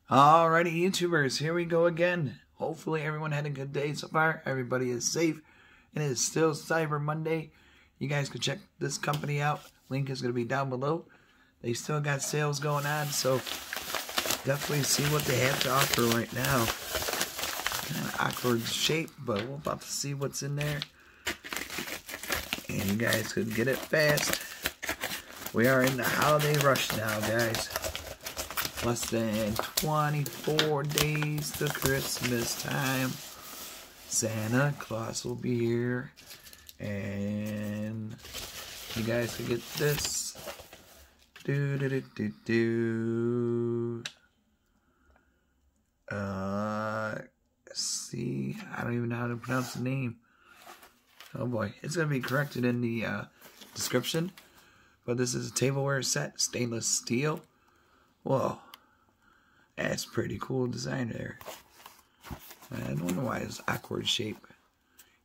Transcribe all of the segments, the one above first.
Alrighty, YouTubers, here we go again. Hopefully everyone had a good day so far. Everybody is safe. And it is still Cyber Monday. You guys can check this company out. Link is going to be down below. They still got sales going on, so definitely see what they have to offer right now. Kind of awkward shape, but we're about to see what's in there. And you guys could get it fast. We are in the holiday rush now, guys. Less than 24 days to Christmas time. Santa Claus will be here. And you guys can get this. See, I don't even know how to pronounce the name. Oh boy, it's going to be corrected in the description. But this is a tableware set, stainless steel. Whoa. That's pretty cool design there. I don't know why it's awkward shape.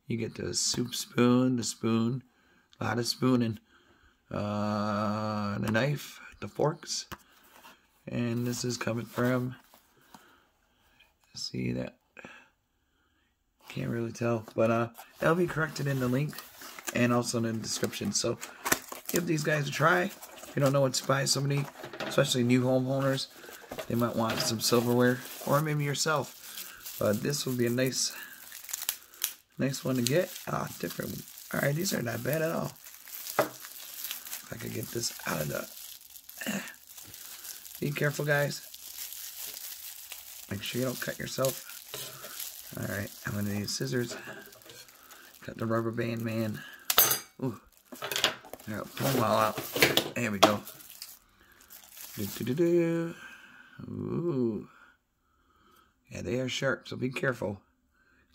You get the soup spoon, a lot of spooning, the knife, the forks, and this is coming from, see that, can't really tell, but that'll be corrected in the link and also in the description. So give these guys a try. If you don't know what to buy, somebody, especially new homeowners, they might want some silverware, or maybe yourself. But this will be a nice one to get. Ah, different. Alright, these are not bad at all. If I could get this out of the... Be careful, guys. Make sure you don't cut yourself. Alright, I'm going to need scissors. Cut the rubber band, man. Ooh. Alright, pull them all out. There we go. Ooh. Yeah, they are sharp, so be careful.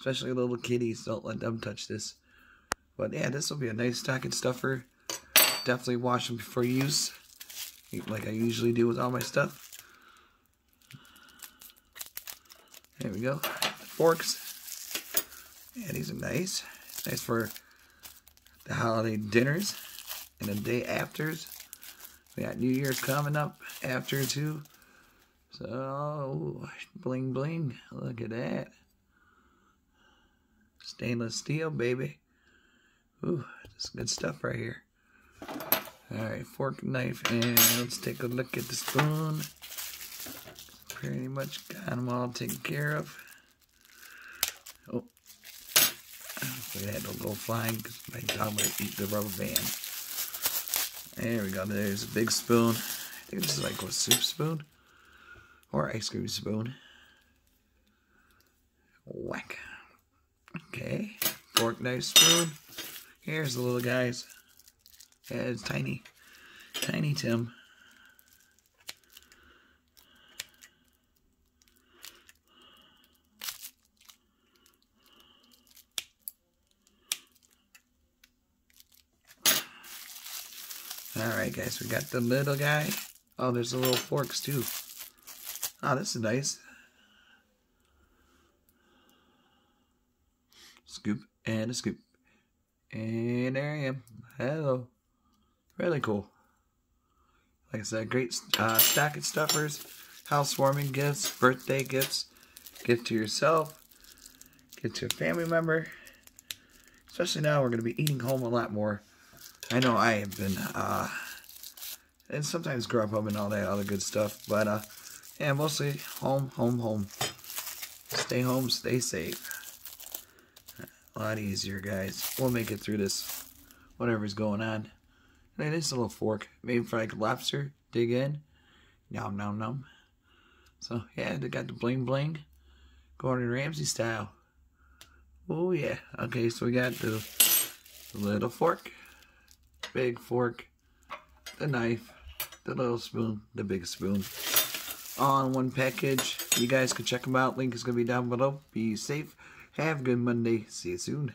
Especially little kitties, don't let them touch this. But yeah, this will be a nice stocking stuffer. Definitely wash them before use, like I usually do with all my stuff. There we go. Forks. Yeah, these are nice. Nice for the holiday dinners and the day afters. We got New Year's coming up after too. So, bling bling. Look at that. Stainless steel, baby. Ooh, that's good stuff right here. Alright, fork and knife. And let's take a look at the spoon. Pretty much got them all taken care of. Oh. Hopefully that don't go flying because my dog might eat the rubber band. There we go. There's a big spoon. I think this is like a soup spoon or ice cream spoon. Whack. Okay. Fork, knife, spoon. Here's the little guys. Yeah, it's tiny. Tiny Tim. Alright guys, we got the little guy. Oh, there's the little forks too. Oh, this is nice. Scoop and a scoop. And there I am. Hello. Really cool. Like I said, great stocking stuffers, housewarming gifts, birthday gifts, gift to yourself, gift to a family member. Especially now we're going to be eating home a lot more. I know I have been, and sometimes Grubhub and all that other good stuff, but yeah, mostly home, home, home. Stay home, stay safe. A lot easier, guys. We'll make it through this, whatever's going on. And it is a little fork, maybe for like lobster. Dig in, nom nom nom. So yeah, they got the bling bling, Gordon Ramsay style. Oh yeah. Okay, so we got the little fork, big fork, the knife, the little spoon, the big spoon, all in one package. You guys can check them out. Link is gonna be down below. Be safe. Have a good Monday. See you soon.